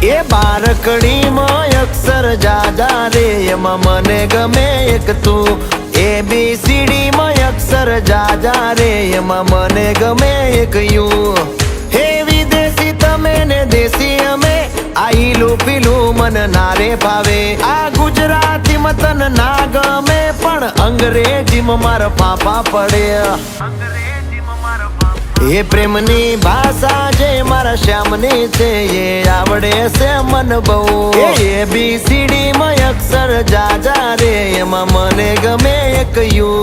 એ બારકડીમાં અક્ષર જાજા રે એમાં મને ગમે એક તું ABCD માં અક્ષર જાજા રે એમાં મને ગમે એક યુ હે વિદેશી તમે ને દેશી અમે આઈલું પીલું મન નારે ભાવે આ ગુજરાતી મતન ના ગમે પણ અંગ્રેજીમાં મારા પાપા પડે એ પ્રેમની ભાષા જે મારા શ્યામની છે એ આવડે છે મન બહુ ABCD માં અક્ષર જાજા રે એમાં મને ગમે એક યુ